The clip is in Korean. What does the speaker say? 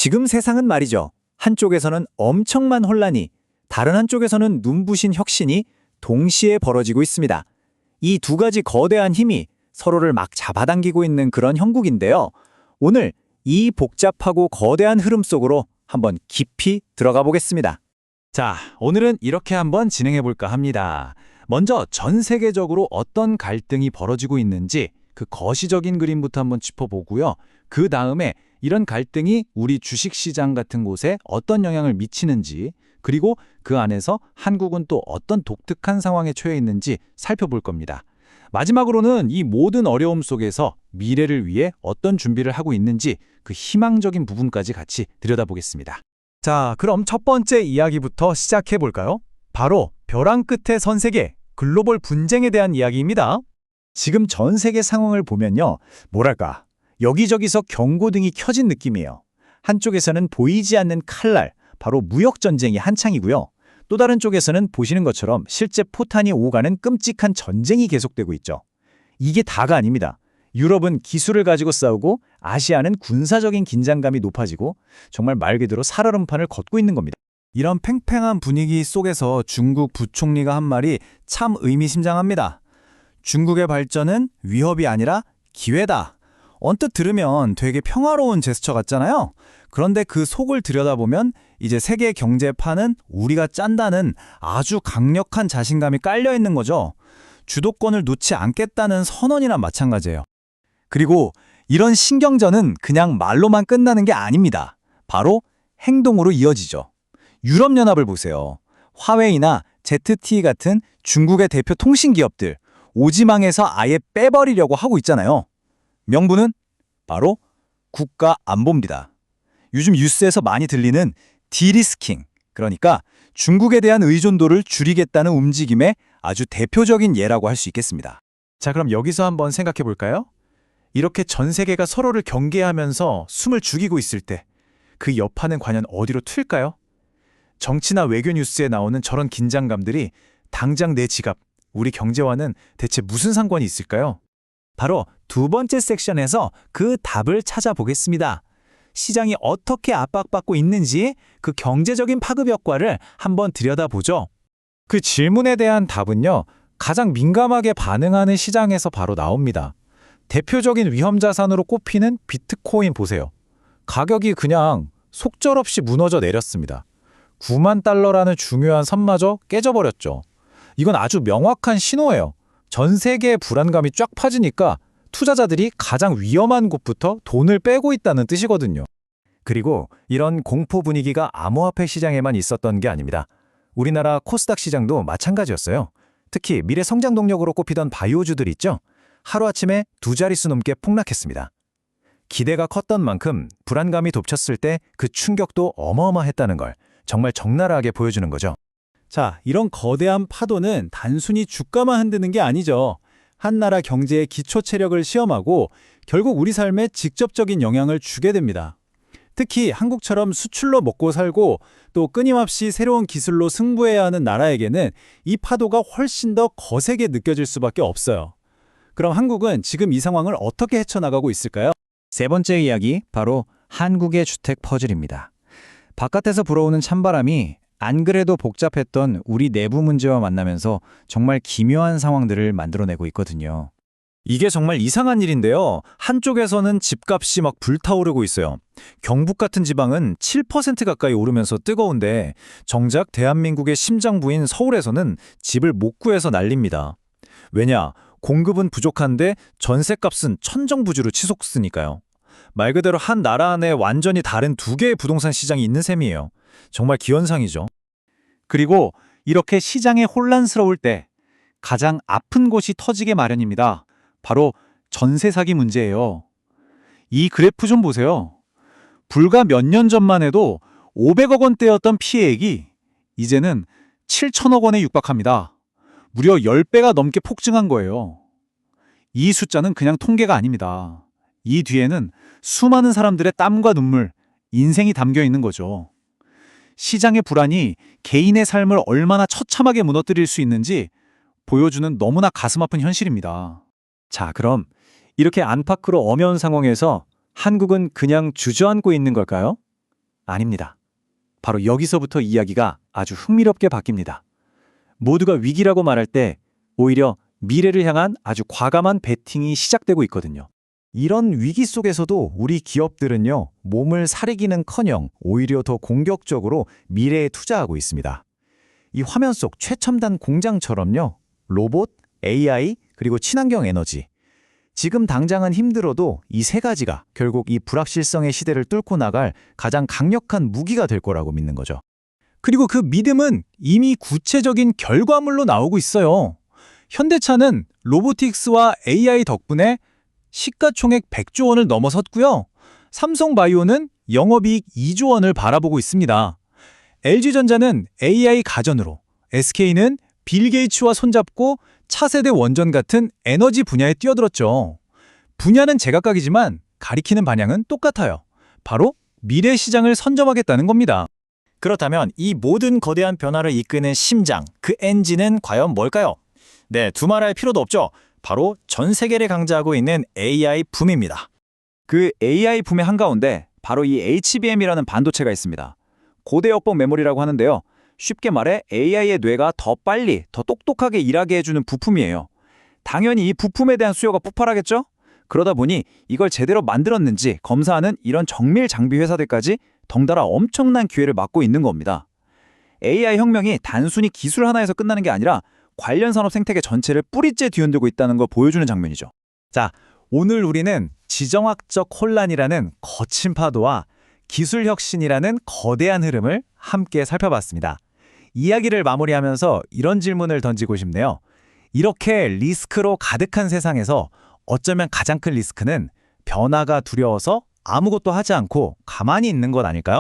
지금 세상은 말이죠. 한쪽에서는 엄청난 혼란이, 다른 한쪽에서는 눈부신 혁신이 동시에 벌어지고 있습니다. 이 두 가지 거대한 힘이 서로를 막 잡아당기고 있는 그런 형국인데요. 오늘 이 복잡하고 거대한 흐름 속으로 한번 깊이 들어가 보겠습니다. 자, 오늘은 이렇게 한번 진행해 볼까 합니다. 먼저 전 세계적으로 어떤 갈등이 벌어지고 있는지 그 거시적인 그림부터 한번 짚어보고요. 그 다음에 이런 갈등이 우리 주식시장 같은 곳에 어떤 영향을 미치는지, 그리고 그 안에서 한국은 또 어떤 독특한 상황에 처해 있는지 살펴볼 겁니다. 마지막으로는 이 모든 어려움 속에서 미래를 위해 어떤 준비를 하고 있는지 그 희망적인 부분까지 같이 들여다보겠습니다. 자, 그럼 첫 번째 이야기부터 시작해 볼까요? 바로 벼랑 끝에 선 세계, 글로벌 분쟁에 대한 이야기입니다. 지금 전 세계 상황을 보면요. 뭐랄까, 여기저기서 경고등이 켜진 느낌이에요. 한쪽에서는 보이지 않는 칼날, 바로 무역전쟁이 한창이고요. 또 다른 쪽에서는 보시는 것처럼 실제 포탄이 오가는 끔찍한 전쟁이 계속되고 있죠. 이게 다가 아닙니다. 유럽은 기술을 가지고 싸우고 아시아는 군사적인 긴장감이 높아지고 정말 말 그대로 살얼음판을 걷고 있는 겁니다. 이런 팽팽한 분위기 속에서 중국 부총리가 한 말이 참 의미심장합니다. 중국의 발전은 위협이 아니라 기회다. 언뜻 들으면 되게 평화로운 제스처 같잖아요. 그런데 그 속을 들여다보면 이제 세계 경제판은 우리가 짠다는 아주 강력한 자신감이 깔려 있는 거죠. 주도권을 놓지 않겠다는 선언이나 마찬가지예요. 그리고 이런 신경전은 그냥 말로만 끝나는 게 아닙니다. 바로 행동으로 이어지죠. 유럽연합을 보세요. 화웨이나 ZTE 같은 중국의 대표 통신기업들, 오지망에서 아예 빼버리려고 하고 있잖아요. 명분은 바로 국가 안보입니다. 요즘 뉴스에서 많이 들리는 디리스킹, 그러니까 중국에 대한 의존도를 줄이겠다는 움직임의 아주 대표적인 예라고 할 수 있겠습니다. 자, 그럼 여기서 한번 생각해 볼까요? 이렇게 전 세계가 서로를 경계하면서 숨을 죽이고 있을 때 그 여파는 과연 어디로 튈까요? 정치나 외교 뉴스에 나오는 저런 긴장감들이 당장 내 지갑, 우리 경제와는 대체 무슨 상관이 있을까요? 바로 두 번째 섹션에서 그 답을 찾아보겠습니다. 시장이 어떻게 압박받고 있는지 그 경제적인 파급 효과를 한번 들여다보죠. 그 질문에 대한 답은요, 가장 민감하게 반응하는 시장에서 바로 나옵니다. 대표적인 위험 자산으로 꼽히는 비트코인 보세요. 가격이 그냥 속절없이 무너져 내렸습니다. 9만 달러라는 중요한 선마저 깨져버렸죠. 이건 아주 명확한 신호예요. 전 세계의 불안감이 쫙 퍼지니까 투자자들이 가장 위험한 곳부터 돈을 빼고 있다는 뜻이거든요. 그리고 이런 공포 분위기가 암호화폐 시장에만 있었던 게 아닙니다. 우리나라 코스닥 시장도 마찬가지였어요. 특히 미래 성장 동력으로 꼽히던 바이오주들 있죠? 하루아침에 두 자릿수 넘게 폭락했습니다. 기대가 컸던 만큼 불안감이 덮쳤을 때 그 충격도 어마어마했다는 걸 정말 적나라하게 보여주는 거죠. 자, 이런 거대한 파도는 단순히 주가만 흔드는 게 아니죠. 한 나라 경제의 기초 체력을 시험하고 결국 우리 삶에 직접적인 영향을 주게 됩니다. 특히 한국처럼 수출로 먹고 살고 또 끊임없이 새로운 기술로 승부해야 하는 나라에게는 이 파도가 훨씬 더 거세게 느껴질 수밖에 없어요. 그럼 한국은 지금 이 상황을 어떻게 헤쳐나가고 있을까요? 세 번째 이야기, 바로 한국의 주택 퍼즐입니다. 바깥에서 불어오는 찬바람이 안 그래도 복잡했던 우리 내부 문제와 만나면서 정말 기묘한 상황들을 만들어내고 있거든요. 이게 정말 이상한 일인데요. 한쪽에서는 집값이 막 불타오르고 있어요. 경북 같은 지방은 7% 가까이 오르면서 뜨거운데 정작 대한민국의 심장부인 서울에서는 집을 못 구해서 난립니다. 왜냐? 공급은 부족한데 전셋값은 천정부지로 치솟으니까요. 말 그대로 한 나라 안에 완전히 다른 두 개의 부동산 시장이 있는 셈이에요. 정말 기현상이죠. 그리고 이렇게 시장이 혼란스러울 때 가장 아픈 곳이 터지게 마련입니다. 바로 전세 사기 문제예요. 이 그래프 좀 보세요. 불과 몇 년 전만 해도 500억 원대였던 피해액이 이제는 7천억 원에 육박합니다. 무려 10배가 넘게 폭증한 거예요. 이 숫자는 그냥 통계가 아닙니다. 이 뒤에는 수많은 사람들의 땀과 눈물, 인생이 담겨 있는 거죠. 시장의 불안이 개인의 삶을 얼마나 처참하게 무너뜨릴 수 있는지 보여주는 너무나 가슴 아픈 현실입니다. 자, 그럼 이렇게 안팎으로 엄연 상황에서 한국은 그냥 주저앉고 있는 걸까요? 아닙니다. 바로 여기서부터 이야기가 아주 흥미롭게 바뀝니다. 모두가 위기라고 말할 때 오히려 미래를 향한 아주 과감한 베팅이 시작되고 있거든요. 이런 위기 속에서도 우리 기업들은요, 몸을 사리기는커녕 오히려 더 공격적으로 미래에 투자하고 있습니다. 이 화면 속 최첨단 공장처럼요, 로봇, AI, 그리고 친환경 에너지. 지금 당장은 힘들어도 이 세 가지가 결국 이 불확실성의 시대를 뚫고 나갈 가장 강력한 무기가 될 거라고 믿는 거죠. 그리고 그 믿음은 이미 구체적인 결과물로 나오고 있어요. 현대차는 로보틱스와 AI 덕분에 시가총액 100조 원을 넘어섰고요. 삼성바이오는 영업이익 2조 원을 바라보고 있습니다. LG전자는 AI 가전으로, SK는 빌 게이츠와 손잡고 차세대 원전 같은 에너지 분야에 뛰어들었죠. 분야는 제각각이지만 가리키는 방향은 똑같아요. 바로 미래 시장을 선점하겠다는 겁니다. 그렇다면 이 모든 거대한 변화를 이끄는 심장, 그 엔진은 과연 뭘까요? 네, 두말할 필요도 없죠. 바로 전 세계를 강자하고 있는 AI 붐입니다. 그 AI 붐의 한가운데 바로 이 HBM이라는 반도체가 있습니다. 고대 역법 메모리라고 하는데요. 쉽게 말해 AI의 뇌가 더 빨리, 더 똑똑하게 일하게 해주는 부품이에요. 당연히 이 부품에 대한 수요가 폭발하겠죠? 그러다 보니 이걸 제대로 만들었는지 검사하는 이런 정밀 장비 회사들까지 덩달아 엄청난 기회를 맞고 있는 겁니다. AI 혁명이 단순히 기술 하나에서 끝나는 게 아니라 관련 산업 생태계 전체를 뿌리째 뒤흔들고 있다는 걸 보여주는 장면이죠. 자, 오늘 우리는 지정학적 혼란이라는 거친 파도와 기술 혁신이라는 거대한 흐름을 함께 살펴봤습니다. 이야기를 마무리하면서 이런 질문을 던지고 싶네요. 이렇게 리스크로 가득한 세상에서 어쩌면 가장 큰 리스크는 변화가 두려워서 아무것도 하지 않고 가만히 있는 것 아닐까요?